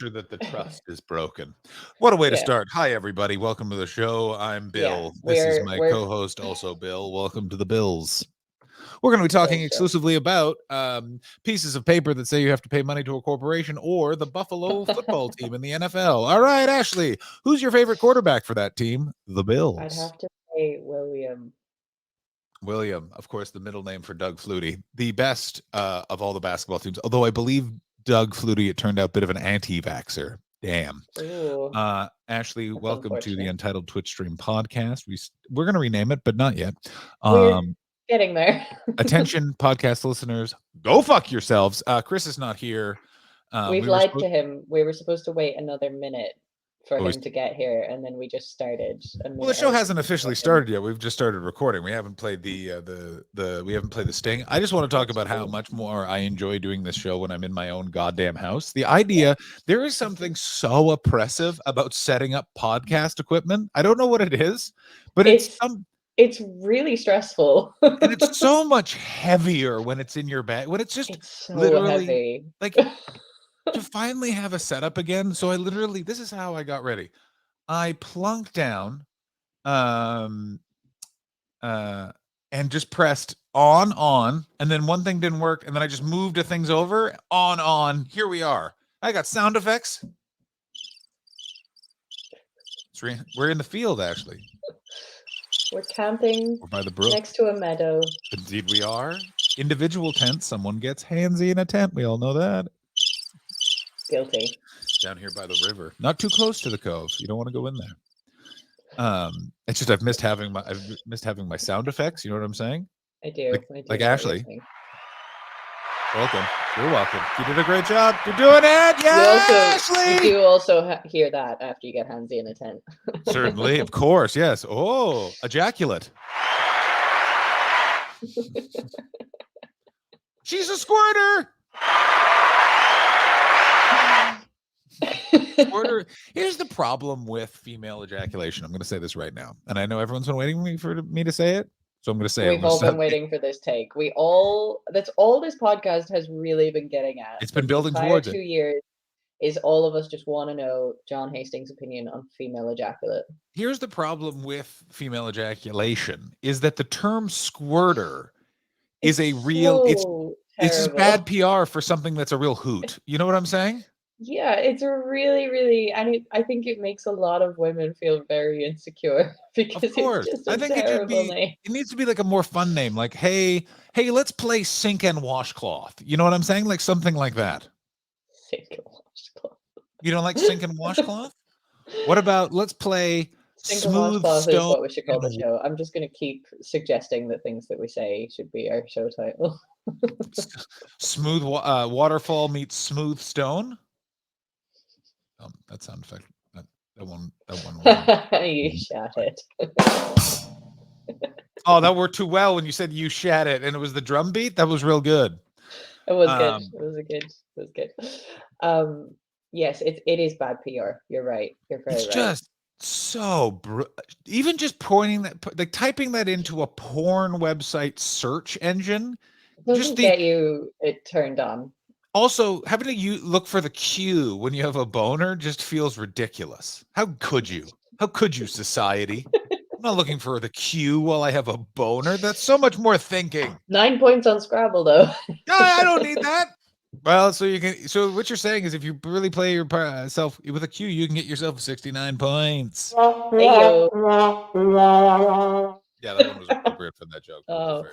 Sure that the trust is broken. What a way to Yeah. start. Hi, everybody. Welcome to the show. I'm Yeah. Bill. This is my co-host, also Bill. Welcome to the Bills. We're going to be talking Bills show. exclusively about pieces of paper that say you have to pay money to a corporation or the Buffalo football team in the NFL. All right, Ashley, who's your favorite quarterback for that team? The I'd Bills. have to say William. William, of course, the middle name for Doug Flutie, the best of all the basketball teams. Although I believe Doug Flutie, it turned out a bit of an anti-vaxxer. Damn. Ooh, Ashley, that's welcome to the unfortunate. Untitled Twitch stream podcast. We're going to rename it, but not yet. We're getting there. Attention, podcast listeners, go fuck yourselves. Chris is not here. We've lied to him. We were supposed to wait another minute for Oh, him to get here, and then we just started a Well, the minute show early. hasn't officially started yet. We've just started recording. We haven't played we haven't played the sting. I just want to talk about how much more I enjoy doing this show when I'm in my own goddamn house. The idea, there is something so oppressive about setting up podcast equipment. I don't know what it is, but it's really stressful. and it's so much heavier when it's in your bag. When it's just It's so literally heavy. like to finally have a setup again. So this is how I got ready. I plunked down and just pressed on, and then one thing didn't work, and then I just moved the things over, on. Here we are. I got sound effects. We're in the field, actually. We're camping We're by the brook. next to a meadow. Indeed we are. Individual tents. Someone gets handsy in a tent. We all know that. Guilty. Down here by the river. Not too close to the cove. You don't want to go in there. It's just I've missed having my sound effects. You know what I'm saying? I do. Like Ashley. Welcome. You're welcome. You did a great job. You're doing it. Yeah, Ashley. You do also hear that after you get handsy in a tent. Certainly, of course, yes. Oh, ejaculate. She's a squirter. Squirter. Here's the problem with female ejaculation. I'm going to say this right now, and I know everyone's been waiting for me to say it, so I'm going to say We've all been waiting for this take. That's all this podcast has really been getting at. It's been building towards it. 2 years is all of us just want to know John Hastings' opinion on female ejaculate. Here's the problem with female ejaculation is that the term squirter is a real it's just bad PR for something that's a real hoot. You know what I'm saying? Yeah, it's a really, and I think it makes a lot of women feel very insecure because it's just a terrible name. It needs to be like a more fun name, like hey, let's play sink and washcloth. You know what I'm saying? Like something like that. Sink and washcloth. You don't like sink and washcloth? What about let's play smooth stone? Is what we should call the show. I'm just going to keep suggesting that things that we say should be our show title. Smooth waterfall meets smooth stone. That sound effect. That one. You shat it. Oh, that worked too well when you said you shat it, and it was the drum beat. That was real good. It was good. It was good. Yes, it is bad PR. You're right. You're very right. It's just so even just pointing that, like typing that into a porn website search engine, doesn't get you it turned on. Also, having to look for the Q when you have a boner just feels ridiculous. How could you? How could you, society? I'm not looking for the Q while I have a boner. That's so much more thinking. 9 points on Scrabble, though. No, I don't need that. Well, so what you're saying is if you really play yourself with a Q, you can get yourself 69 points. Hey, yeah, that one was appropriate for that joke. Oh,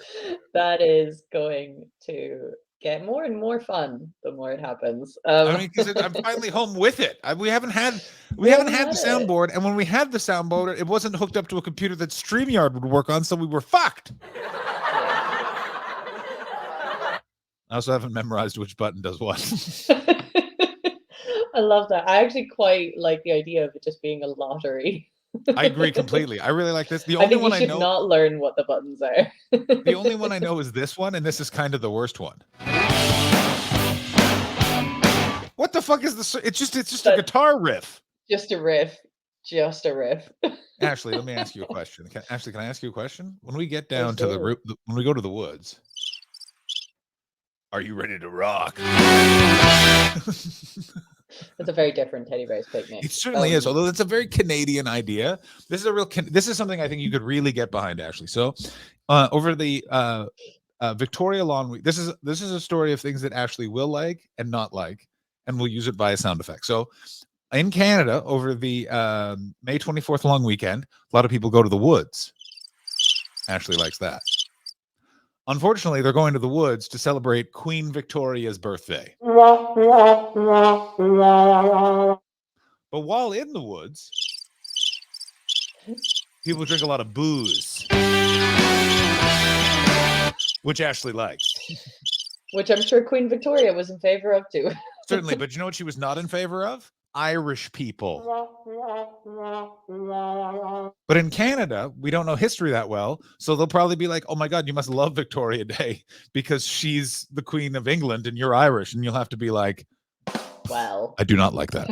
that is going to get more and more fun the more it happens. I mean, because I'm finally home with it. We haven't had the soundboard, and when we had the soundboard, it wasn't hooked up to a computer that StreamYard would work on, so we were fucked. I also haven't memorized which button does what. I love that. I actually quite like the idea of it just being a lottery. I agree completely. I really like this. The only one I know. Not learn what the buttons are. The only one I know is this one, and this is kind of the worst one. What the fuck is this? It's just a guitar riff. Just a riff. Ashley, let me ask you a question. Ashley, can I ask you a question? When we get down to when we go to the woods, are you ready to rock? It's a very different teddy bear's picnic. It certainly is, although it's a very Canadian idea. This is a real. This is something I think you could really get behind, Ashley. So, over the Victoria Long Week, this is a story of things that Ashley will like and not like, and we'll use it via sound effect. So, in Canada, over the May 24th long weekend, a lot of people go to the woods. Ashley likes that. Unfortunately, they're going to the woods to celebrate Queen Victoria's birthday. But while in the woods, people drink a lot of booze, which Ashley likes. Which I'm sure Queen Victoria was in favor of too. Certainly, but you know what she was not in favor of? Irish people. But in Canada, we don't know history that well, so they'll probably be like, oh my God, you must love Victoria Day because she's the Queen of England and you're Irish, and you'll have to be like, well, I do not like that.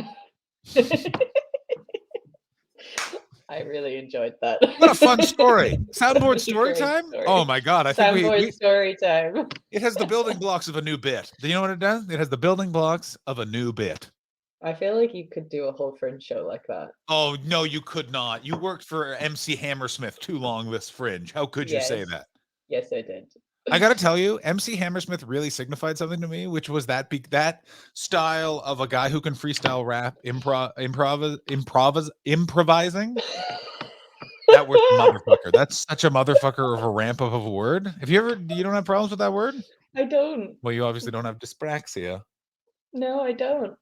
I really enjoyed that. What a fun story. Soundboard story time? Story. Oh my God. I think Soundboard story time. It has the building blocks of a new bit. Do you know what it does? It has the building blocks of a new bit. I feel like you could do a whole Fringe show like that. Oh, no, you could not. You worked for MC Hammersmith too long this Fringe. How could you say that? Yes, I did. I got to tell you, MC Hammersmith really signified something to me, which was that style of a guy who can freestyle rap, improvising. That word motherfucker. That's such a motherfucker of a ramp of a word. You don't have problems with that word? I don't. Well, you obviously don't have dyspraxia. No, I don't.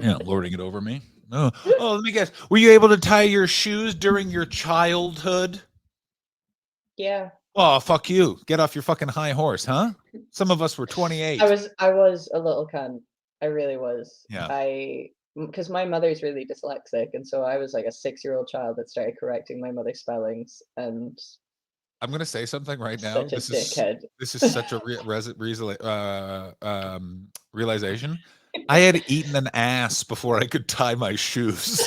Yeah, lording it over me. Oh, let me guess. Were you able to tie your shoes during your childhood? Yeah. Oh, fuck you. Get off your fucking high horse, huh? Some of us were 28. I was a little cunt. I really was. Yeah. Because my mother's really dyslexic, and so I was like a 6-year-old child that started correcting my mother's spellings, and I'm gonna say something right now. This is such a realization. I had eaten an ass before I could tie my shoes.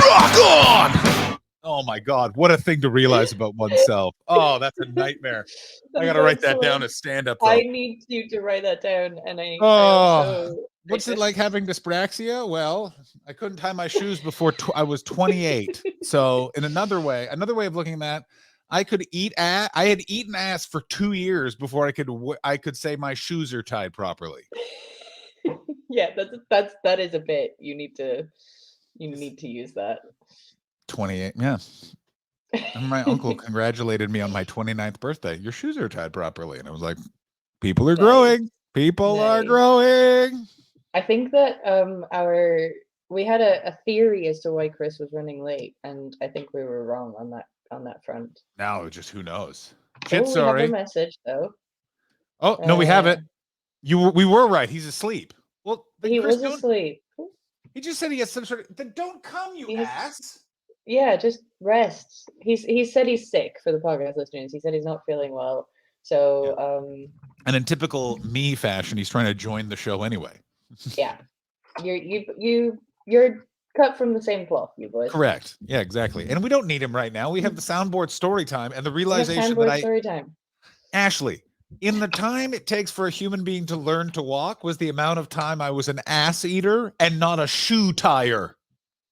Rock on! Oh my God, what a thing to realize about oneself. Oh, that's a nightmare. I gotta write that down as stand-up. I need you to write that down, and what's it like having dyspraxia? Well, I couldn't tie my shoes before I was 28. So, in another way of looking at that, I had eaten ass for 2 years before I could say my shoes are tied properly. Yeah, that is a bit. You need to use that. 28, yeah. And my uncle congratulated me on my 29th birthday. Your shoes are tied properly. And I was like, people are growing. People are growing. I think that we had a theory as to why Chris was running late, and I think we were wrong on that front. Now, just who knows? Shit, sorry. We have a message though. Oh, no, we have it. We were right. He's asleep. Well, he was asleep. He just said he has some sort of. Then don't come, you ass. Yeah, just rest. He said he's sick for the podcast listeners. He said he's not feeling well. So and in typical me fashion, he's trying to join the show anyway. Yeah. You're cut from the same cloth, you boys. Correct. Yeah, exactly. And we don't need him right now. We have the soundboard story time and the realization that story time. Ashley, in the time it takes for a human being to learn to walk was the amount of time I was an ass eater and not a shoe tire.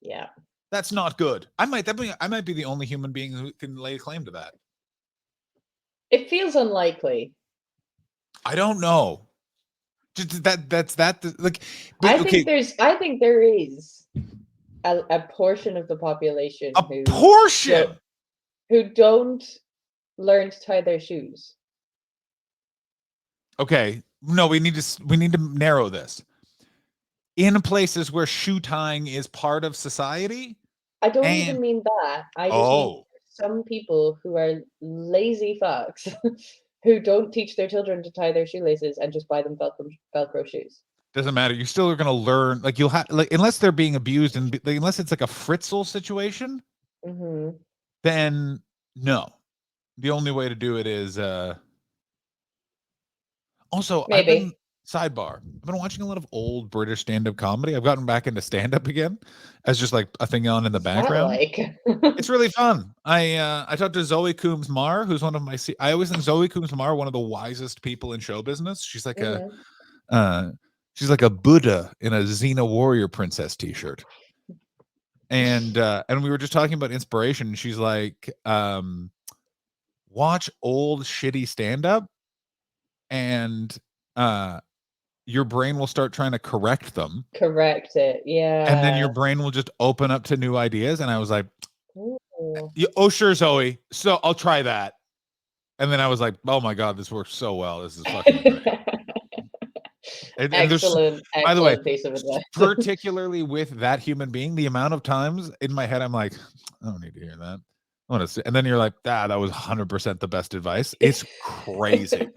Yeah. That's not good. I might be the only human being who can lay claim to that. It feels unlikely. I don't know. That's like. I think there is a portion of the population who don't learn to tie their shoes. Okay, no, we need to narrow this. In places where shoe tying is part of society. I don't even mean that. I just mean some people who are lazy fucks who don't teach their children to tie their shoelaces and just buy them Velcro shoes. Doesn't matter. You still are going to learn. Like you'll have, like, unless they're being abused and unless it's like a Fritzl situation, then no. The only way to do it is also maybe Sidebar. I've been watching a lot of old British stand-up comedy. I've gotten back into stand-up again as just like a thing on in the background. It's really fun. I talked to Zoe Coombs Marr, who's one of my I always think Zoe Coombs Marr, one of the wisest people in show business. She's like a Buddha in a Xena warrior princess t-shirt. And we were just talking about inspiration, and she's like, watch old shitty stand-up and your brain will start trying to correct them. Correct it, yeah. And then your brain will just open up to new ideas. And I was like, oh, sure, Zoe. So I'll try that. And then I was like, oh my God, this works so well. This is fucking great. Excellent, by the way, piece of advice. particularly with that human being, the amount of times in my head, I'm like, I don't need to hear that. I want to see. And then you're like, that was 100% the best advice. It's crazy.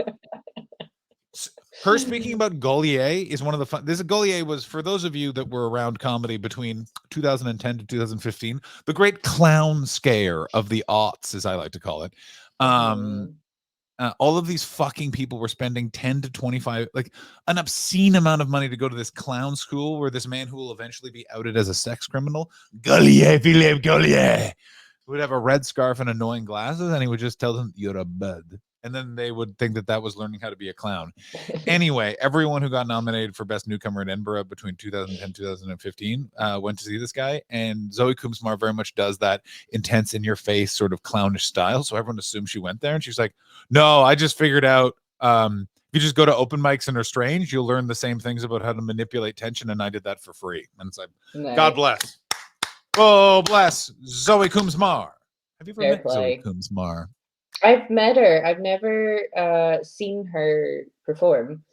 Her speaking about Gaulier is one of the fun. Gaulier was, for those of you that were around comedy between 2010 to 2015, the great clown scare of the aughts, as I like to call it. All of these fucking people were spending 10 to 25, like an obscene amount of money to go to this clown school where this man who will eventually be outed as a sex criminal, Gaulier, Philippe Gaulier, would have a red scarf and annoying glasses, and he would just tell them, you're a bud. And then they would think that was learning how to be a clown. Anyway, everyone who got nominated for Best Newcomer in Edinburgh between 2010 and 2015 went to see this guy. And Zoe Coombs Marr very much does that intense, in-your-face sort of clownish style. So everyone assumes she went there. And she's like, no, I just figured out if you just go to open mics and are strange, you'll learn the same things about how to manipulate tension. And I did that for free. And it's like, nice. God bless. Oh, bless Zoe Coombs Marr. Have you ever met Zoe Coombs Marr? I've met her. I've never seen her perform.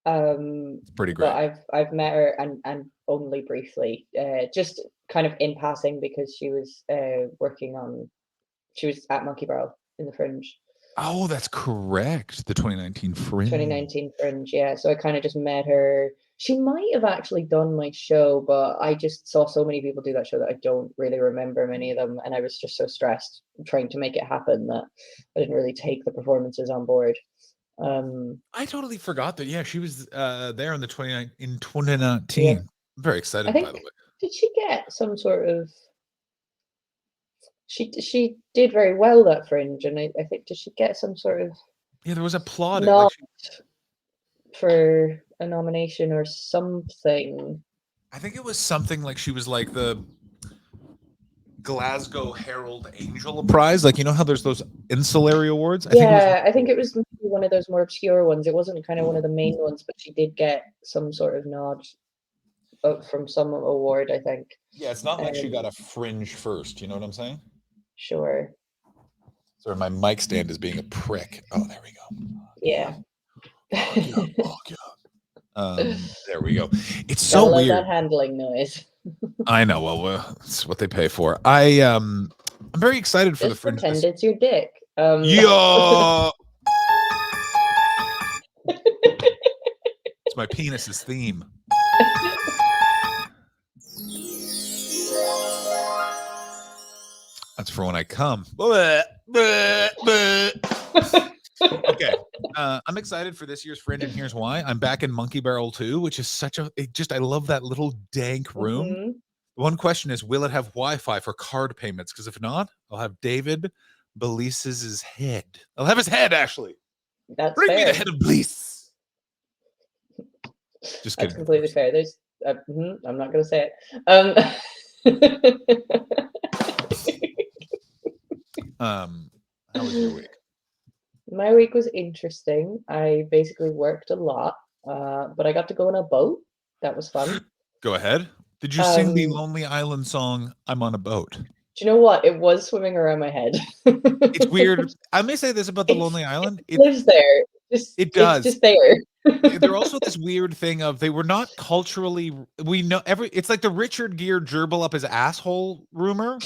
It's pretty great. But I've met her and only briefly, just kind of in passing, because she was she was at Monkey Barrel in the Fringe. Oh, that's correct. The 2019 Fringe. 2019 Fringe, yeah. So I kind of just met her. She might have actually done my show, but I just saw so many people do that show that I don't really remember many of them. And I was just so stressed trying to make it happen that I didn't really take the performances on board. I totally forgot that. Yeah, she was there in 2019. Yeah. I'm very excited, by the way. Did she get some sort of... She did very well that Fringe, and I think, did she get some sort of... Yeah, there was applauded. For a nomination or something. I think it was something like she was like the Glasgow Herald Angel Prize. Like, you know how there's those ancillary awards? I think it was one of those more obscure ones. It wasn't kind of one of the main ones, but she did get some sort of nod from some award, I think. Yeah, it's not like she got a Fringe first. You know what I'm saying? Sure. Sorry, my mic stand is being a prick. Oh, there we go. Yeah. Oh God. There we go. It's so weird. That handling noise. I know. Well, it's what they pay for. I'm very excited for the Fringe. Pretend it's your dick. Yeah. It's my penis's theme. That's for when I come. Okay. I'm excited for this year's Fringe, and here's why. I'm back in Monkey Barrel 2, which is I love that little dank room. Mm-hmm. One question is, will it have Wi-Fi for card payments? Because if not, I'll have David Belise's head. I'll have his head, Ashley. Bring me the head of Belise. Just kidding. That's completely fair. There's, I'm not going to say it. How was your week? My week was interesting. I basically worked a lot, but I got to go on a boat. That was fun. Go ahead. Did you sing the Lonely Island song, I'm on a Boat? Do you know what? It was swimming around my head. It's weird. I may say this about the Lonely Island. It lives there. It does. It's just there. They're also this weird thing of they were not culturally... We know it's like the Richard Gere gerbil up his asshole rumor.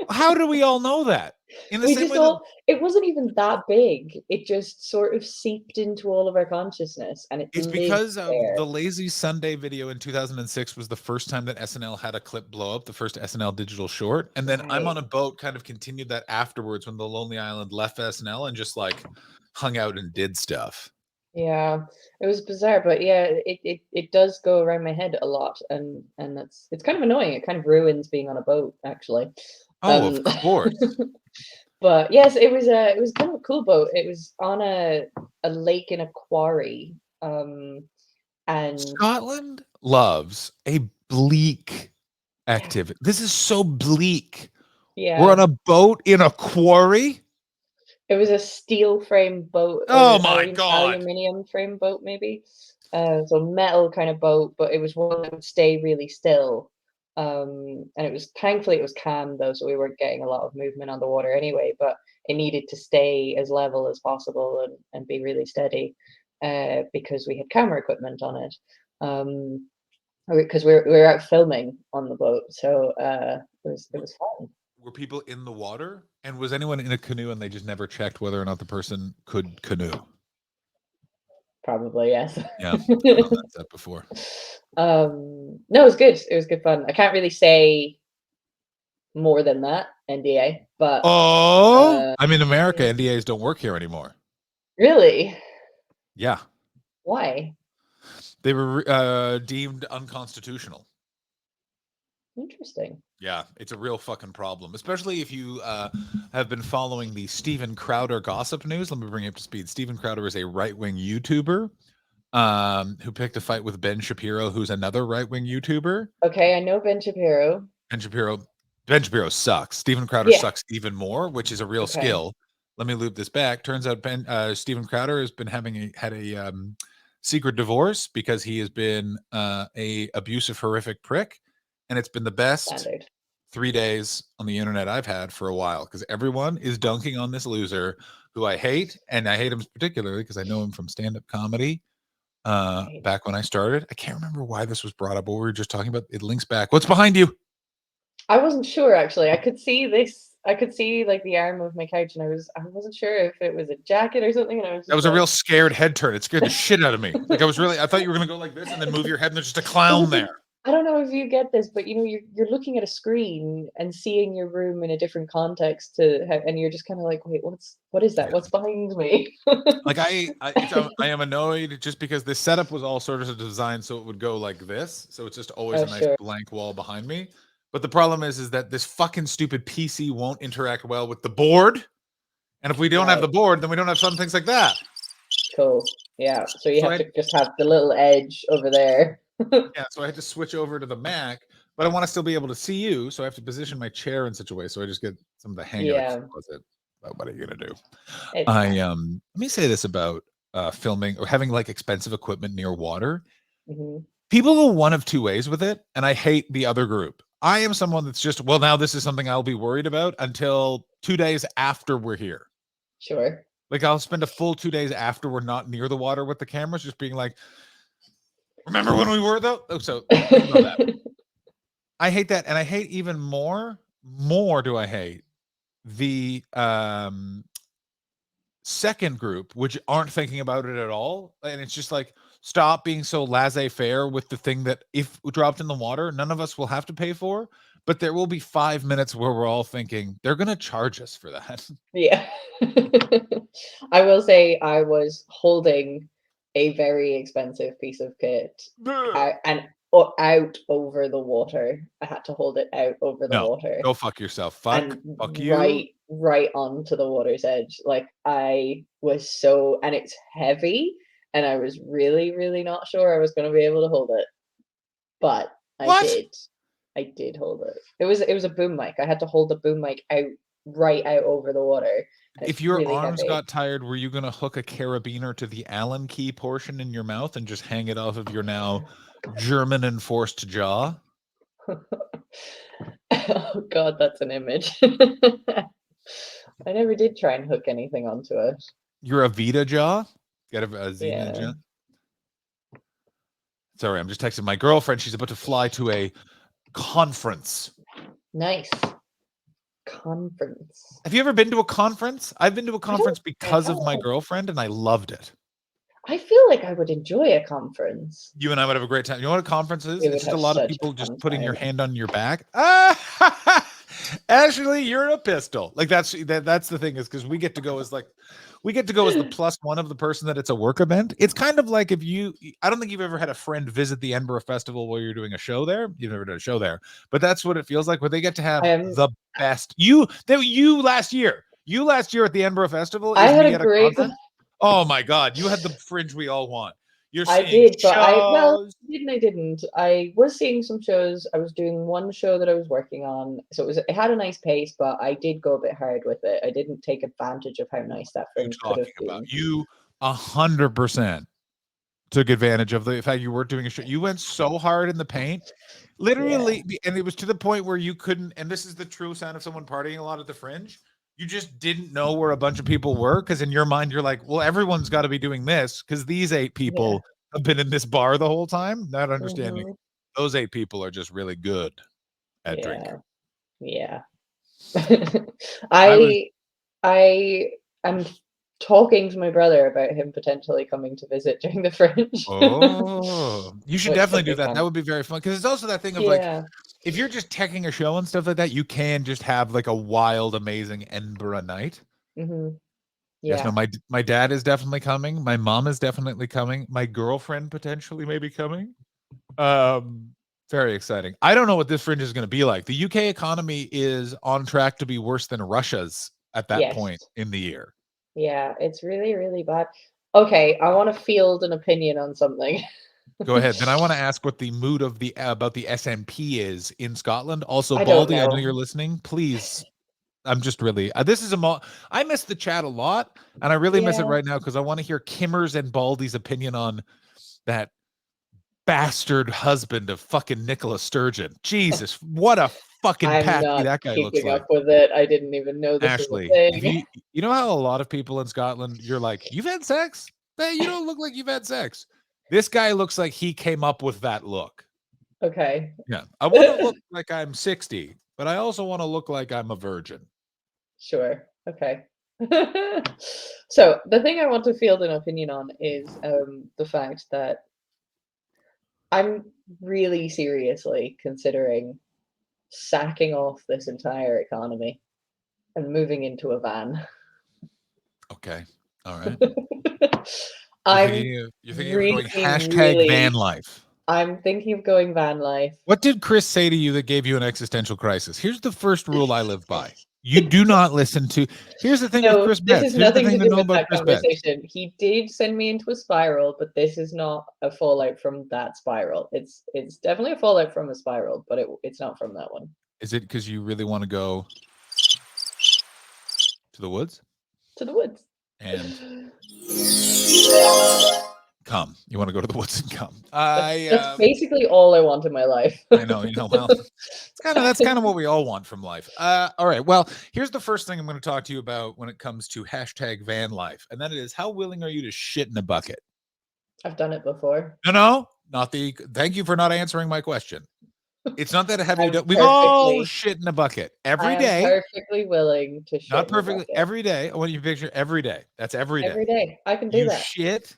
How do we all know that? In the same way it wasn't even that big. It just sort of seeped into all of our consciousness, and it's because the Lazy Sunday video in 2006 was the first time that SNL had a clip blow up, the first SNL digital short, and then I'm on a Boat kind of continued that afterwards when the Lonely Island left SNL and just like hung out and did stuff. Yeah, it was bizarre, but yeah, it does go around my head a lot, and it's kind of annoying. It kind of ruins being on a boat, actually. Oh, of Um, course. but yes, it was kind of a cool boat. It was on a lake in a quarry, and Scotland loves a bleak yeah, activity. This is so bleak. We're on yeah. a boat in a quarry? It was a steel frame boat Oh or my god. aluminium frame boat, maybe. So metal kind of boat, but it was one that would stay really still. And it was thankfully it was calm though, so we weren't getting a lot of movement on the water anyway. But it needed to stay as level as possible and be really steady, because we had camera equipment on it. Because we were out filming on the boat, so it was fun. Were people in the water? And was anyone in a canoe and they just never checked whether or not the person could canoe? Probably yes. Yeah, I've been on that set before. No, it was good. It was good fun. I can't really say more than that, NDA, but Oh, uh, I'm in America. yeah. NDAs don't work here anymore. Really? Yeah, Why? they were deemed unconstitutional. Interesting. Yeah, it's a real fucking problem, especially if you have been following the Steven Crowder gossip news. Let me bring you up to speed. Steven Crowder is a right-wing YouTuber who picked a fight with Ben Shapiro, who's another right-wing YouTuber. Okay, I know Ben Shapiro. Ben Shapiro, Ben Shapiro sucks. Steven Crowder Yeah. sucks even more, which is a real Okay. skill. Let me loop this back. Turns out Steven Crowder has been had a secret divorce because he has been a abusive, horrific prick, and it's been the best Standard. 3 days on the internet I've had for a while because everyone is dunking on this loser who I hate, and I hate him particularly because I know him from stand-up comedy. Right. Back when I started, I can't remember why this was brought up, but we were just talking about. It links back. What's behind you? I wasn't sure actually. I could see this. I could see like the arm of my couch, and I wasn't sure if it was a jacket or something, and I was That just was a real like, scared head turn. It scared the shit out of me. Like I thought you were gonna go like this and then move your head, and there's just a well, clown there. I don't know if you get this, but you're looking at a screen and seeing your room in a different context and you're just kind of like, wait, what is that? Yeah. What's behind me? Like I am annoyed just because this setup was all sort of designed so it would go like this. So it's just always Oh, a nice sure. blank wall behind me. But the problem is that this fucking stupid PC won't interact well with the board. And if we don't have Right. the board, then we don't have some things like that. Cool. Yeah. So you So have to just have the little edge over there. so I had to switch over to the Mac, but I want to still be able to see you. So I have to position my chair in such a way so I just get some of the hang of the Yeah. closet. But what are you gonna do? It's I fine. let me say this about filming or having like expensive equipment near water. Hmm. People go one of two ways with it, and I hate the other group. I am someone that's just, well, now this is something I'll be worried about until 2 days after we're here. Sure. Like I'll spend a full 2 days after we're not near the water with the cameras, just being like, remember when we were though? Oh, so think about that. I hate that, and I hate even more do I hate the second group, which aren't thinking about it at all. And it's just like, stop being so laissez-faire with the thing that if dropped in the water, none of us will have to pay for. But there will be 5 minutes where we're all thinking, they're going to charge us for that. Yeah. I will say I was holding a very expensive piece of kit out over the water. I had to hold it out over the No, water go fuck yourself. and Fuck you. right onto the water's edge. Like I was so, and it's heavy, and I was really, really not sure I was going to be able to hold it, but I What? did. I did hold it. It was a boom mic. I had to hold the boom mic right out over the water, and If it's your really arms heavy. got tired, were you going to hook a carabiner to the Allen key portion in your mouth and just hang it off of your now German enforced jaw? Oh God, that's an image. I never did try and hook anything onto it. Your Avita jaw? Got a Xena Yeah. jaw? Sorry, I'm just texting my girlfriend. She's about to fly to a conference. Nice. Conference. Have you ever been to a conference? I've been to a I don't conference think I because of my have. girlfriend, and I loved it. I feel like I would enjoy a conference. You and I would have a great time. You know what a conference is? We It's would just a have lot of such people a just fun putting your time. hand on your back. Ah! Ashley, you're a pistol. Like that's the thing is because we get to go as the plus one of the person that it's a work event. It's kind of like if you, I don't think you've ever had a friend visit the Edinburgh Festival while you're doing a show there. You've never done a show there, but that's what it feels like where they get to have the best. You last year at the Edinburgh Festival I is had me a at a great. concert. Oh my God, you had the fringe we all want. You're I seeing did, but shows. I didn't. I was seeing some shows. I was doing one show that I was working on, so it had a nice pace, but I did go a bit hard with it. I didn't take advantage of how nice that You fringe could have talking about been. you 100% took advantage of the fact you were doing a show. You went so hard in the paint, literally, and it was to the point where you couldn't. And this is the true sign of someone partying a lot at the fringe. You just didn't know where a bunch of people were because in your mind you're like, well, everyone's got to be doing this because these 8 people have been in this bar the whole time. Not understanding those 8 people are just really good at drinking. Yeah. I was I am talking to my brother about him potentially coming to visit during the fringe. You should Which definitely could do be that. fun. That would be very fun because it's also that thing of like, Yeah. if you're just teching a show and stuff like that, you can just have like a wild, amazing Edinburgh night. Yes, no, Yeah. my dad is definitely coming. My mom is definitely coming. My girlfriend potentially may be coming. Very exciting. I don't know what this fringe is going to be like. The UK economy is on track to be worse than Russia's at that Yes. point in the year. Yeah, it's really, really bad. Okay, I want to field an opinion on something. Go ahead. Then I want to ask what the mood of the about the SNP is in Scotland. Also, I don't Baldy, I know know. you're listening. Please, I'm just really this is I miss the chat a lot, and I really miss it Yeah. right now because I want to hear Kimmer's and Baldy's opinion on that bastard husband of fucking Nicola Sturgeon. Jesus, what a fucking I'm patsy not that guy looks keeping like. up with it. I didn't even know this was a Ashley, if thing. you know how a lot of people in Scotland, you're like, you've had sex? Hey, you don't look like you've had sex. This guy looks like he came up with that look. Okay. Yeah. I want to look like I'm 60, but I also want to look like I'm a virgin. Sure. Okay. So the thing I want to field an opinion on is the fact that I'm really seriously considering sacking off this entire economy and moving into a van. Okay. All right. I'm You're thinking of really, going hashtag van really, life. I'm thinking of going van life. What did Chris say to you that gave you an existential crisis? Here's the first rule I live by. You do not listen to. Here's the thing with No, Chris this Betts. has Here's the nothing to thing to do know with about that Chris Betts. conversation. He did send me into a spiral, but this is not a fallout from that spiral. It's definitely a fallout from a spiral, but it's not from that one. Is it because you really want to go to the woods? To the woods. And come. You want to go to the woods and come. That's basically all I want in my life. I know, well, that's kind of what we all want from life. All right. Well, here's the first thing I'm going to talk to you about when it comes to hashtag van life, and that is how willing are you to shit in a bucket? I've done it before. No, not the. Thank you for not answering my question. It's not that have you done. We've perfectly- all shit in a bucket every day. Perfectly willing to shit. Not in a perfectly bucket. every day. I want you to picture every day. That's every day. Every day. I can do You that. shit.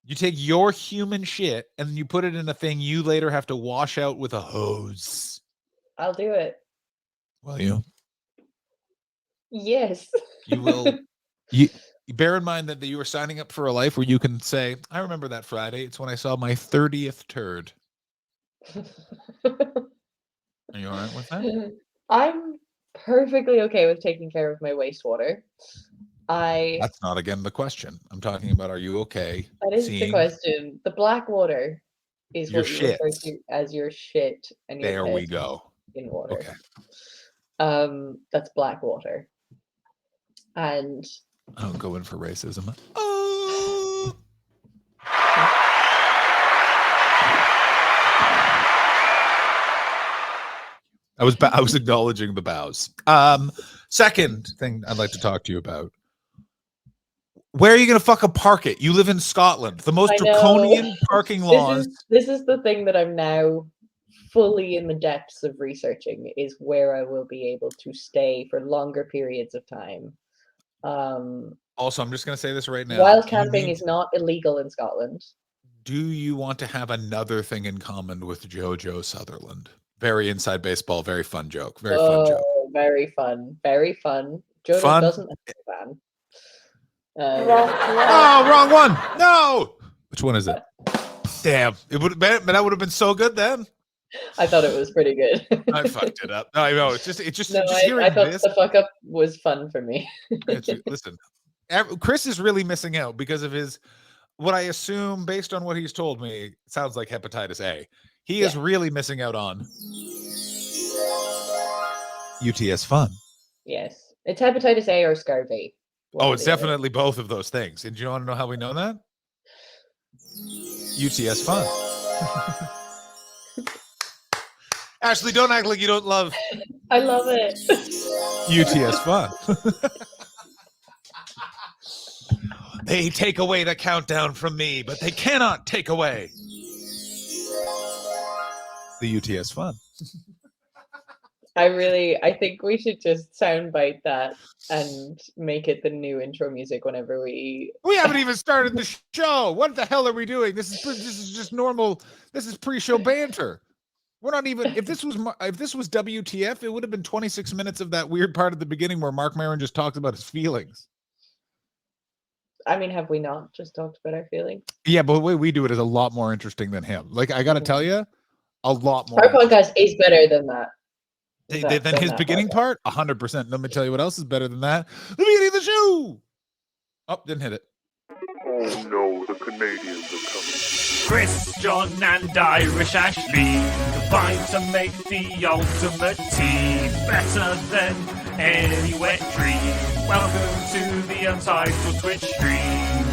You take your human shit and then you put it in a thing you later have to wash out with a hose. I'll do it. Will you? Yes. You will. You bear in mind that you are signing up for a life where you can say, I remember that Friday. It's when I saw my 30th turd. Are you all right with that? I'm perfectly okay with taking care of my wastewater. That's not again the question. I'm talking about, are you okay? That is the question. The black water is your what you refer shits. to as your shit and your There piss we go. in water. Okay. That's black water. And I don't go in for racism. Oh. I was acknowledging the bows. Second thing I'd like to talk to you about. Where are you going to fucking park it? You live in Scotland. The most draconian parking laws. This is the thing that I'm now fully in the depths of researching is where I will be able to stay for longer periods of time. Also, I'm just going to say this right now. While camping is not illegal in Scotland. Do you want to have another thing in common with JoJo Sutherland? Very inside baseball, very fun joke. Very fun joke. very fun. Very fun. Jodo Fun. doesn't have a van. Oh, wrong one. No. Which one is it? Damn. It would have been, but that would have been so good then. I thought it was pretty good. I fucked it up. No, I know. Just No, hearing I thought this. the fuck up was fun for me. Listen, Chris is really missing out because of his, what I assume based on what he's told me, sounds like hepatitis A. He is really missing out on UTS fun. Yes. It's hepatitis A or scurvy. Oh, it's definitely both of those things. And do you want to know how we know that? UTS fun. Ashley, don't act like you don't love. I love it. UTS fun. They take away the countdown from me, but they cannot take away the UTS fun. I think we should just soundbite that and make it the new intro music whenever we haven't even started the show. What the hell are we doing? This is just normal. This is pre-show banter. We're not even, if this was WTF, it would have been 26 minutes of that weird part at the beginning where Mark Maron just talks about his feelings. I mean, have we not just talked about our feelings? Yeah, but the way we do it is a lot more interesting than him. Like, I got to tell you, a lot more. Our podcast is better than that. Than his beginning part, 100%. Let me tell you what else is better than that. The beginning of the show. Oh, didn't hit it. Oh no, the Canadians are coming. Chris, John, and Irish Ashley combine to make the ultimate team, better than any wet dream. Welcome to the Untitled Twitch stream.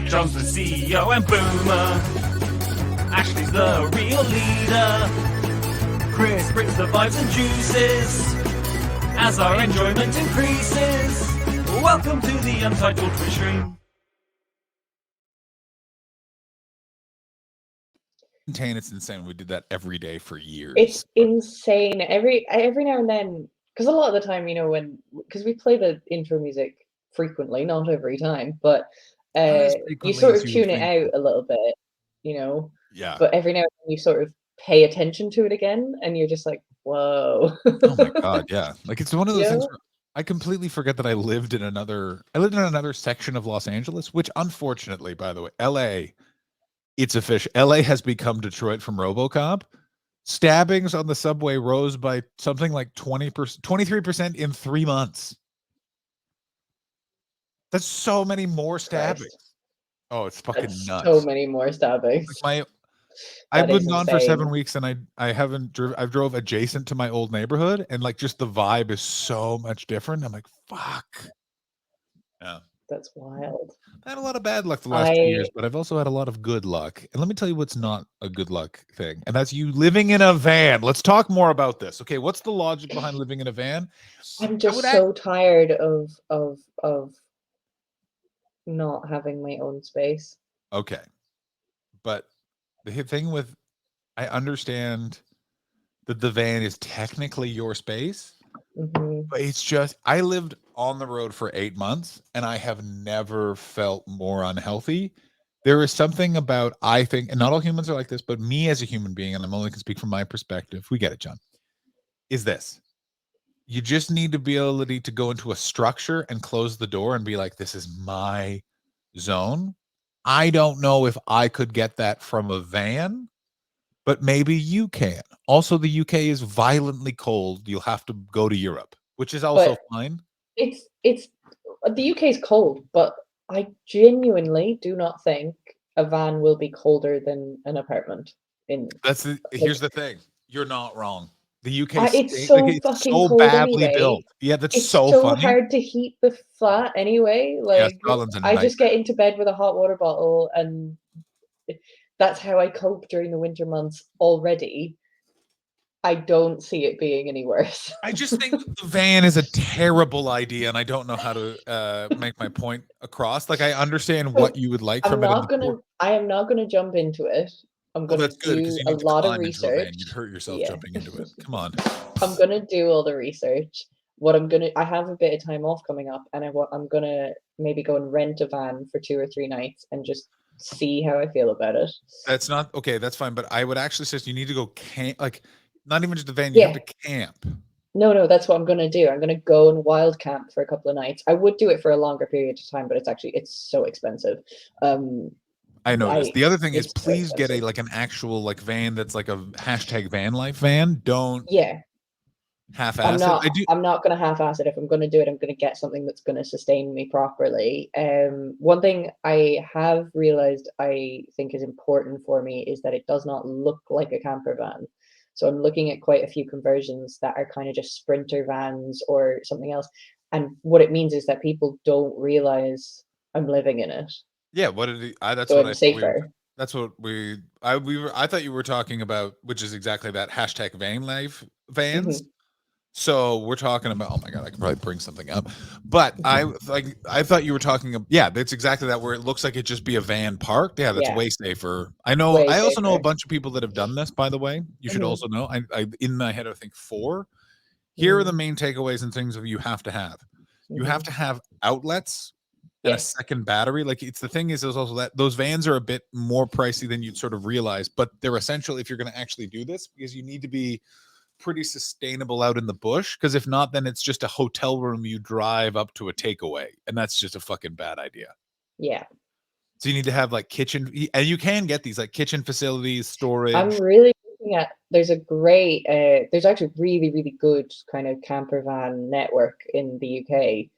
John's the CEO and boomer. Ashley's the real leader. Chris brings the vibes and juices as our enjoyment increases. Welcome to the Untitled Twitch stream. It's insane. We did that every day for years. It's insane. Every now and then, because a lot of the time, because we play the intro music frequently, not every time, but you sort of tune it out a little bit, Yeah. But every now and then you sort of pay attention to it again, and you're just like, whoa. Oh my god, yeah. Like, it's one of those things where I completely forget that I lived in another section of Los Angeles, which unfortunately, by the way, LA, it's official. LA has become Detroit from RoboCop. Stabbings on the subway rose by something like 20%, 23% in 3 months. That's so many more stabbings. Christ. Oh, it's fucking nuts. So many more stabbings. Like I've been gone for 7 weeks, and I've drove adjacent to my old neighborhood, and like just the vibe is so much different. I'm like, fuck. Yeah. That's wild. I had a lot of bad luck the last 2 years, but I've also had a lot of good luck. And let me tell you what's not a good luck thing, and that's you living in a van. Let's talk more about this. Okay, what's the logic behind living in a van? I'm just so tired of not having my own space. Okay. But the thing with, I understand that the van is technically your space, but it's just, I lived on the road for 8 months and I have never felt more unhealthy. There is something about, I think, and not all humans are like this, but me as a human being, and I'm only can speak from my perspective, we get it, John, is this. You just need the ability to go into a structure and close the door and be like, this is my zone. I don't know if I could get that from a van, but maybe you can. Also, the UK is violently cold. You'll have to go to Europe, which is also fine. It's the UK is cold, but I genuinely do not think a van will be colder than an apartment. Here's the thing. You're not wrong. The UK it's so fucking cold badly anyway. built. Yeah, that's it's so funny. Hard to heat the flat anyway. Like, I just get into bed with a hot water bottle, and that's how I cope during the winter months already. I don't see it being any worse. I just think the van is a terrible idea, and I don't know how to make my point across. Like, I understand what you would like from it. I am not gonna jump into it. I'm going to do a lot of research. You'd hurt yourself jumping into it. Come on. I'm going to do all the research. I have a bit of time off coming up, and I'm going to maybe go and rent a van for 2 or 3 nights and just see how I feel about it. That's not okay. That's fine. But I would actually suggest you need to go camp, like not even just a van. You have to camp. No, that's what I'm gonna do. I'm gonna go and wild camp for a couple of nights. I would do it for a longer period of time, but it's so expensive. I noticed. The other thing is, It's so please get expensive. an actual like van that's like a hashtag van life van. Don't Yeah, half-ass it. I do. I'm not gonna half-ass it. If I'm gonna do it, I'm gonna get something that's gonna sustain me properly. One thing I have realized I think is important for me is that it does not look like a camper van. So I'm looking at quite a few conversions that are kind of just sprinter vans or something else. And what it means is that people don't realize I'm living in it. Yeah, what did he? That's So what I'm I thought we were. safer. That's what I thought you were talking about, which is exactly that hashtag van life vans. Mhm, So we're talking about. Oh my god, I can probably bring something up, but mhm. I thought you were talking. Yeah, that's exactly that. Where it looks like it just be a van parked. Yeah, that's Yeah, way safer. I know. way I also know a safer. bunch of people that have done this. By the way, you should Mhm, also know. I in my head I think 4. Here are the mm, main takeaways and things that you have to have. You have mhm. to have outlets and a Yes. second battery. Like it's the thing is also that those vans are a bit more pricey than you'd sort of realize, but they're essential if you're going to actually do this because you need to be pretty sustainable out in the bush. Because if not, then it's just a hotel room you drive up to a takeaway, and that's just a fucking bad idea. Yeah. So you need to have like kitchen, and you can get these like kitchen facilities, I'm storage. really looking at there's actually really, really good kind of camper van network in the UK.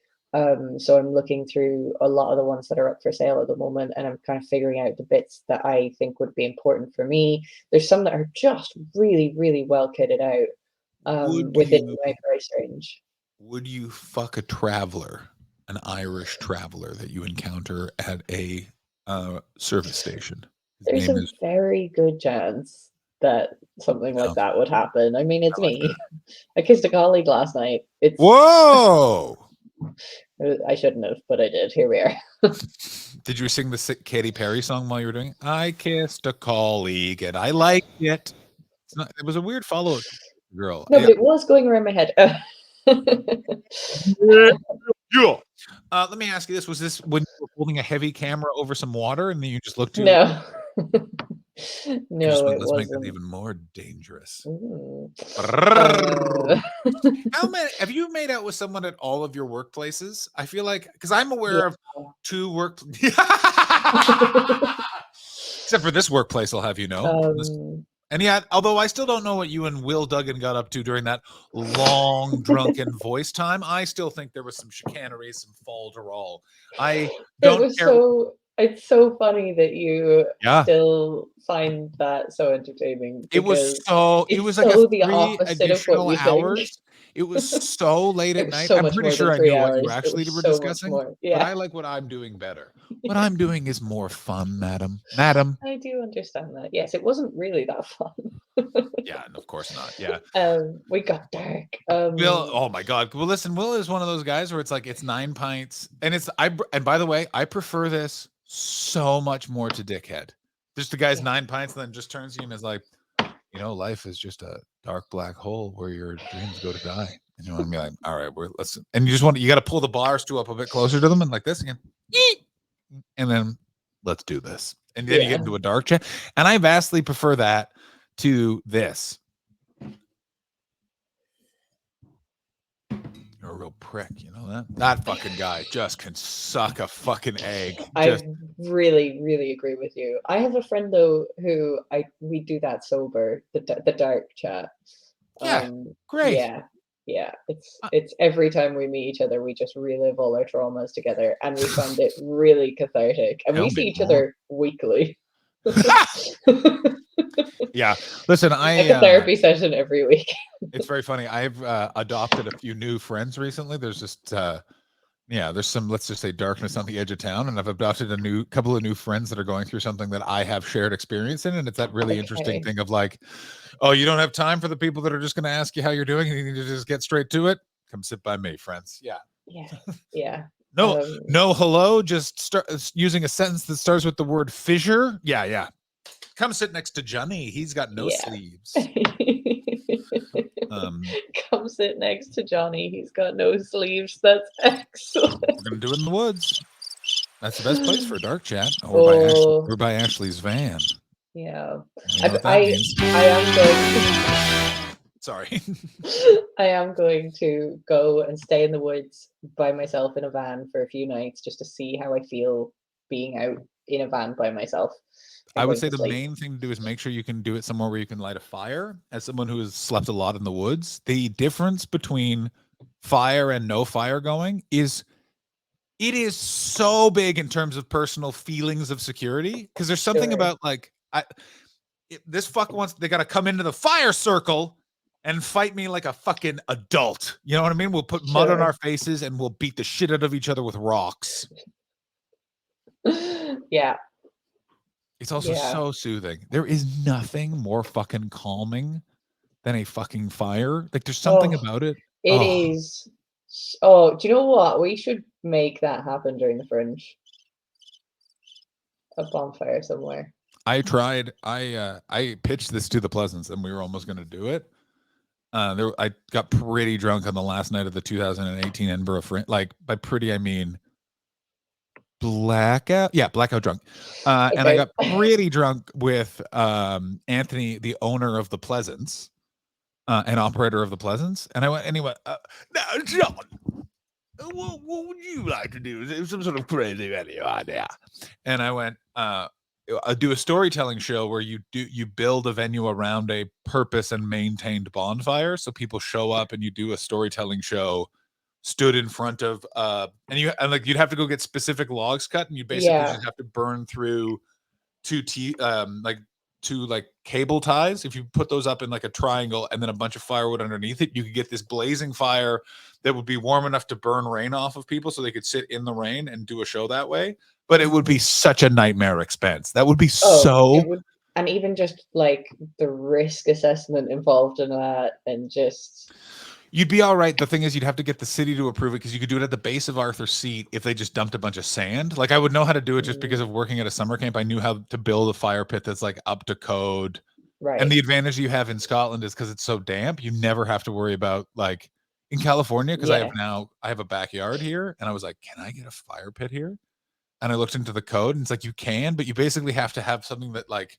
So I'm looking through a lot of the ones that are up for sale at the moment, and I'm kind of figuring out the bits that I think would be important for me. There's some that are just really, really well kitted out, Would within you my price range. would you fuck a traveler, an Irish traveler that you encounter at a service station? His There's name a is very good chance that something no, like that would happen. I mean, I it's like me. that. I kissed a colleague last night. Whoa! I shouldn't have, but I did. Here we are. Did you sing the Katy Perry song while you were doing it? I kissed a colleague and I liked it. It's not, it was a weird follow-up girl. No, but it was going around my head. Yeah. Let me ask you this. Was this when you were holding a heavy camera over some water and then you just looked to No. you just No, went, it let's make that wasn't. even more dangerous. Mm. Brrrr. Uh, How many have you made out with someone at all of your workplaces? I feel like because I'm yeah. aware of 2 work except for this workplace, I'll have you know. Um, And yet, although I still don't know what you and Will Duggan got up to during that long drunken voice time, I still think there was some chicanery, some falderall. I it don't was care. it's so funny that you Yeah. still find that so entertaining It was because it was it's like a so the 3 opposite of what additional you think. hours. It was so late It at was night. so I'm much pretty more than sure I three knew what you hours. It actually was were so much discussing, more. but I Yeah. like what I'm doing better. What I'm doing is more fun, madam. Madam. I do understand that. Yes, it wasn't really that fun. Yeah, and of course not. Yeah. We got dark. Will, oh my God. Well, listen, Will is one of those guys where it's like it's 9 pints, and and by the way, I prefer this so much more to Dickhead. Just the guy's Yeah. 9 pints, and then just turns to you and is like, life is just a dark black hole where your dreams go to die. And you want to be like, all right, let's, and you got to pull the bar stool up a bit closer to them and like this again, and then let's do this. And then you get Yeah. into a dark chat, and I vastly prefer that to this. You're a real prick, you know that? That fucking guy just can suck a fucking egg. I really, really agree with you. I have a friend though who we do that sober, the dark chat. Yeah, great. Yeah, yeah. Uh, It's every time we meet each other, we just relive all our traumas together, and we find it really cathartic. And we Tell see me each more. other weekly. Yeah, listen, Like a therapy session every week. it's very funny. I've adopted a few new friends recently. There's just there's some, let's just say, darkness on the edge of town, and I've adopted a couple of new friends that are going through something that I have shared experience in, and it's that really interesting Okay. thing of like, oh, you don't have time for the people that are just going to ask you how you're doing, and you need to just get straight to it. Come sit by me, friends. Yeah. Yeah, yeah. No, no, hello. Just start using a sentence that starts with the word fissure. Yeah, yeah. Come sit next to Johnny. He's got no Yeah. sleeves. Come sit next to Johnny. He's got no sleeves. That's excellent. We're gonna do it in the woods. That's the best place for a dark chat. Or by Ashley's van. Yeah. You know what that means. I am going. Sorry. I am going to go and stay in the woods by myself in a van for a few nights just to see how I feel being out in a van by myself. I and would going say to the sleep. main thing to do is make sure you can do it somewhere where you can light a fire. As someone who has slept a lot in the woods, the difference between fire and no fire going is it is so big in terms of personal feelings of security. Because there's something Sure. about like this fuck wants they got to come into the fire circle and fight me like a fucking adult. You know what I mean? We'll put mud on Sure. our faces and we'll beat the shit out of each other with rocks. Yeah. It's also Yeah. so soothing. There is nothing more fucking calming than a fucking fire. Like there's something Oh, about it. it Oh, is. Oh, do you know what? We should make that happen during the Fringe. A bonfire somewhere. I tried. I pitched this to the Pleasants, and we were almost going to do it. I got pretty drunk on the last night of the 2018 Edinburgh Fringe. Like by pretty, I mean blackout. Yeah, blackout drunk. And I Okay. got pretty drunk with Anthony, the owner of the Pleasants, and operator of the Pleasants. And I went, and he went, "Now, John, what would you like to do? Is it some sort of crazy idea?" And I went, I do a storytelling show where you build a venue around a purpose and maintained bonfire. So people show up and you do a storytelling show stood in front of and like you'd have to go get specific logs cut and you basically Yeah. just have to burn through two cable ties. If you put those up in like a triangle and then a bunch of firewood underneath it, you could get this blazing fire that would be warm enough to burn rain off of people so they could sit in the rain and do a show that way. But it would be such a nightmare expense. That would be Oh, so it would, and even just like the risk assessment involved in that, and just you'd be all right. The thing is, you'd have to get the city to approve it because you could do it at the base of Arthur's Seat if they just dumped a bunch of sand. Like I would know how to do it just because of working at a summer camp. I knew how to build a fire pit that's like up to code. right. And the advantage you have in Scotland is because it's so damp, you never have to worry about like in California. Because Yeah. I have a backyard here, and I was like, can I get a fire pit here? And I looked into the code, and it's like you can, but you basically have to have something that like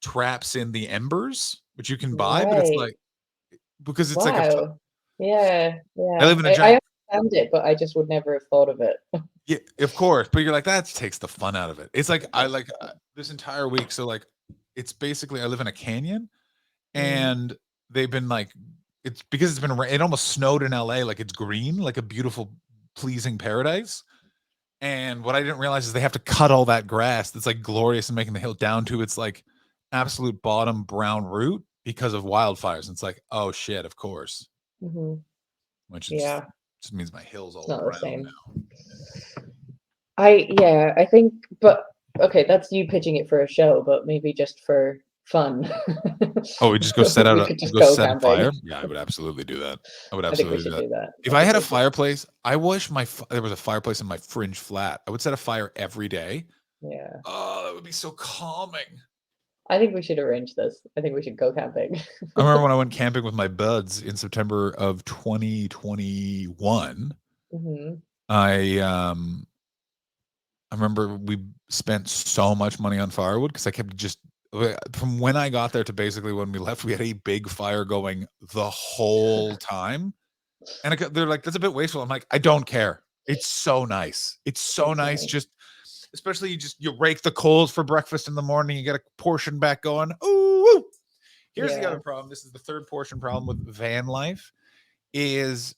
traps in the embers, which you can buy. But it's Right. like because it's like Wow. Yeah. I Yeah. live in a I giant. understand it, but I just would never have thought of it. Yeah, of course. But you're like, that takes the fun out of it. It's like I like this entire week. So like, it's basically I live in a canyon, and they've been like, it's because it's been it almost snowed in LA. Like it's green, like a beautiful, pleasing paradise. And what I didn't realize is they have to cut all that grass that's like glorious and making the hill down to its like absolute bottom brown root because of wildfires. And it's like, oh shit, of course. Mm-hmm. Which Yeah. just means my hill's all It's not the brown same. now. I think, but okay, that's you pitching it for a show, but maybe just for fun. Oh, we just go set out We a could just go go set a camping. fire. Yeah, I would absolutely do that. I would I think we absolutely should do that. do that. If I had a fireplace, I wish there was a fireplace in my fringe flat. I would set a fire every day. Yeah. Oh, that would be so calming. I think we should arrange this. I think we should go camping. I remember when I went camping with my buds in September of 2021. Mm-hmm. I remember we spent so much money on firewood because I kept just from when I got there to basically when we left, we had a big fire going the whole time. And they're like, that's a bit wasteful. I'm like, I don't care. It's so nice. It's so nice. Just especially you rake the coals for breakfast in the morning. You get a portion back going. Ooh. Here's the other problem. This is the third portion problem with van life is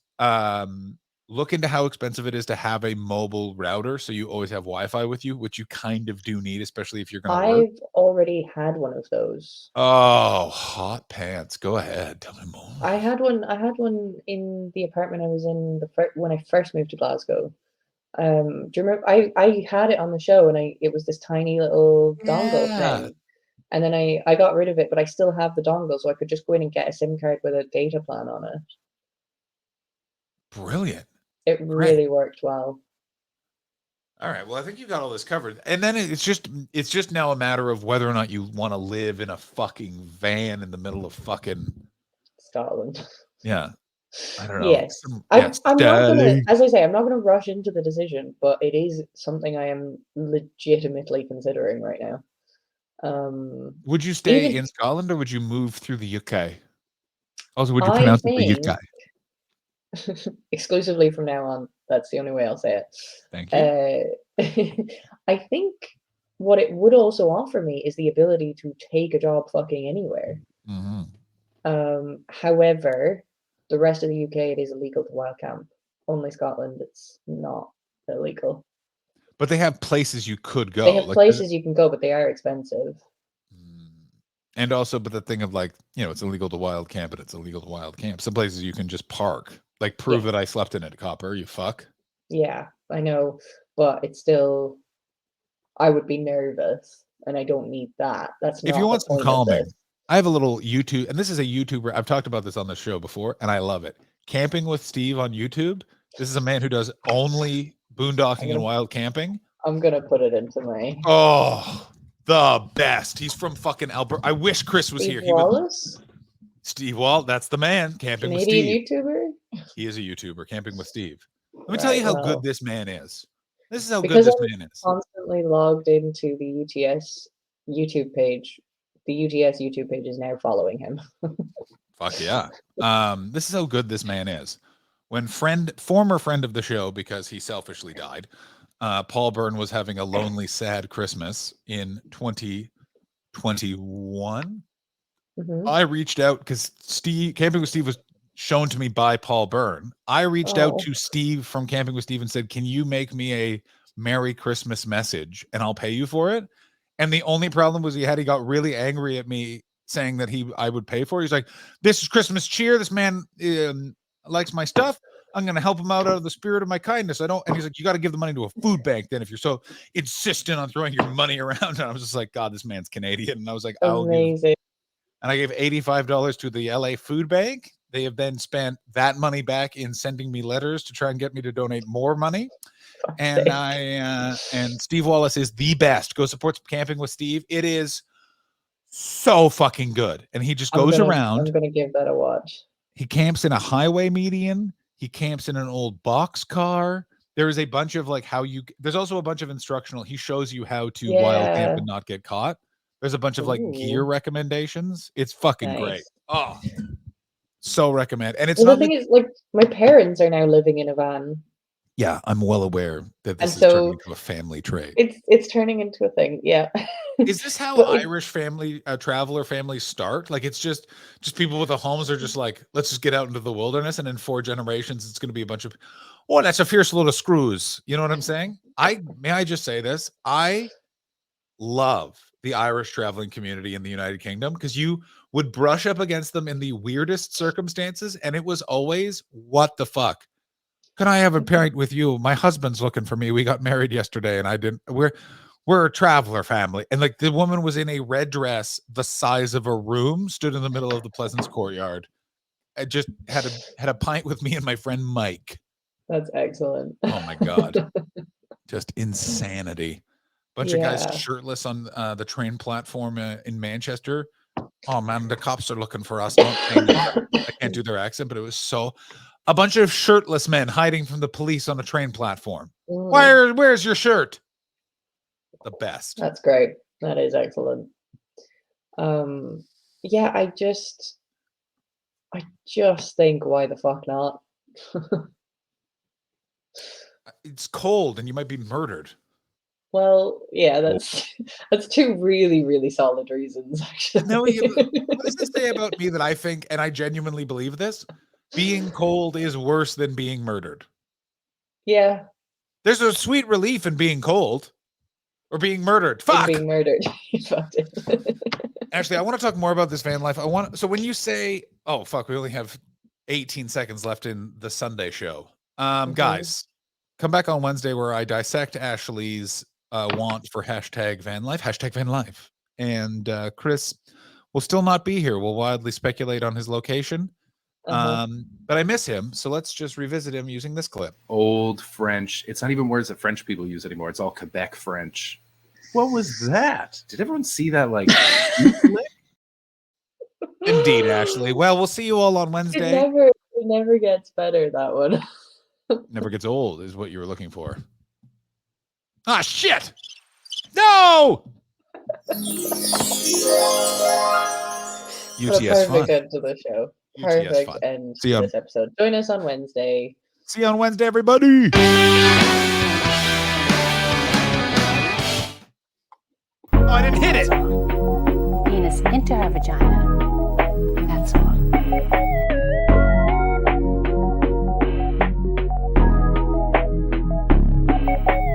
look into how expensive it is to have a mobile router so you always have Wi-Fi with you, which you kind of do need, especially if you're going to work. I've already had one of those. Oh, hot pants. Go ahead. Tell me more. I had one in the apartment I was in when I first moved to Glasgow. Do you remember? I had it on the show, and it was this tiny little dongle thing. And then I got rid of it, but I still have the dongle, so I could just go in and get a SIM card with a data plan on it. Brilliant. It really worked well. All right. Well, I think you got all this covered. And then it's just now a matter of whether or not you want to live in a fucking van in the middle of fucking Scotland. Yeah. I don't know. Yes. I'm not gonna, as I say, I'm not gonna rush into the decision, but it is something I am legitimately considering right now. Would you stay in Scotland or would you move through the UK? Also, would you I pronounce it the think Yukai? exclusively from now on, that's the only way I'll say Thank you. it. I think what it would also offer me is the ability to take a job fucking anywhere. Mhm. However, the rest of the UK, it is illegal to wild camp. Only Scotland, it's not illegal. But they have places you could go. They have Like, places you can go, but they are expensive. and also, but the thing of like, it's illegal to wild camp, but it's illegal to wild camp. Some places you can just park. Like, prove Yeah. that I slept in it, copper. You fuck. Yeah, I know, but it's still, I would be nervous, and I don't need that. That's If not you the want some point of calming, this. I have a little YouTube, and this is a YouTuber. I've talked about this on the show before, and I love it. Camping with Steve on YouTube. This is a man who does only boondocking and wild camping. I'm gonna put it into my Oh, the best. He's from fucking Alberta. I wish Chris was Steve here. Wallace, Steve Walt, that's the man. Camping with Canadian Steve. YouTuber. He is a YouTuber. Camping with Steve. Let me tell Right, you how well, good this man is. This is how good because this I'm man is. constantly logged into the UTS YouTube page. The UTS YouTube page is now following him. Fuck yeah. This is how good this man is. When former friend of the show, because he selfishly died, Paul Byrne was having a lonely, sad Christmas in 2021. Mhm. I reached out because Camping with Steve was shown to me by Paul Byrne. I reached out Oh, to Steve from Camping with Steve and said, "Can you make me a Merry Christmas message and I'll pay you for it?" And the only problem was he got really angry at me saying that I would pay for it. He's like, "This is Christmas cheer. This man likes my stuff. I'm going to help him out of the spirit of my kindness. I don't." And he's like, "You got to give the money to a food bank then if you're so insistent on throwing your money around." And I was just like, "God, this man's Canadian." And I was like, amazing. and I gave $85 to the LA Food Bank. They have then spent that money back in sending me letters to try and get me to donate more money. And and Steve Wallace is the best. Go support Camping with Steve. It is so fucking good. And he just goes around. I'm gonna give that a watch. He camps in a highway median. He camps in an old box car. There is a bunch of there's also a bunch of instructional. He shows you how to wild camp Yeah. and not get caught. There's a bunch of gear Ooh, recommendations. It's fucking great. nice. Oh, so recommend. And it's Well, the not thing is, like, my parents are now living in a van, yeah, I'm well aware that this and is turning so into a family trade. it's turning into a thing. Yeah. Is this how But like, Irish traveler families start? Like it's just people with the homes are just like, let's just get out into the wilderness, and in 4 generations, it's going to be a bunch of, oh, that's a fierce load of screws. You know what I'm saying? May I just say this? I love the Irish traveling community in the United Kingdom because you would brush up against them in the weirdest circumstances, and it was always, what the fuck? Can I have a pint with you? My husband's looking for me. We got married yesterday, and I didn't. We're a traveler family, and like the woman was in a red dress the size of a room, stood in the middle of the Pleasance courtyard. I just had a pint with me and my friend Mike. that's excellent. Oh my god, just insanity! Bunch of guys Yeah. shirtless on the train platform in Manchester. Oh man, the cops are looking for us. I can't do their accent, but it was a bunch of shirtless men hiding from the police on a train platform. Mm, Where's your shirt? The best. that's great. That is excellent. Yeah, I just think, why the fuck not? It's cold and you might be murdered. Well, yeah, that's 2 really, really solid reasons, actually. No, what does this say about me that I think, and I genuinely believe this? Being cold is worse than being murdered. Yeah. There's a sweet relief in being cold or being murdered. Fuck. Being murdered. You fucked it. Actually, I want to talk more about this van life. So when you say, oh fuck, we only have 18 seconds left in the Sunday show. Guys, come back on Wednesday where I dissect Ashley's want for #vanlife, and Chris will still not be here. We'll wildly speculate on his location. But I miss him, so let's just revisit him using this clip. Old French. It's not even words that French people use anymore. It's all Quebec French. What was that? Did everyone see that? Like, Indeed, Ashley. Well, we'll see you all on Wednesday. It never gets better, that one. Never gets old is what you were looking for. Ah, shit! No! What a UTS fun. perfect end to the show. ETS Perfect fun. end See to ya. this episode. Join us on Wednesday. See you on Wednesday, everybody. Oh, I didn't hit it. Penis into her vagina.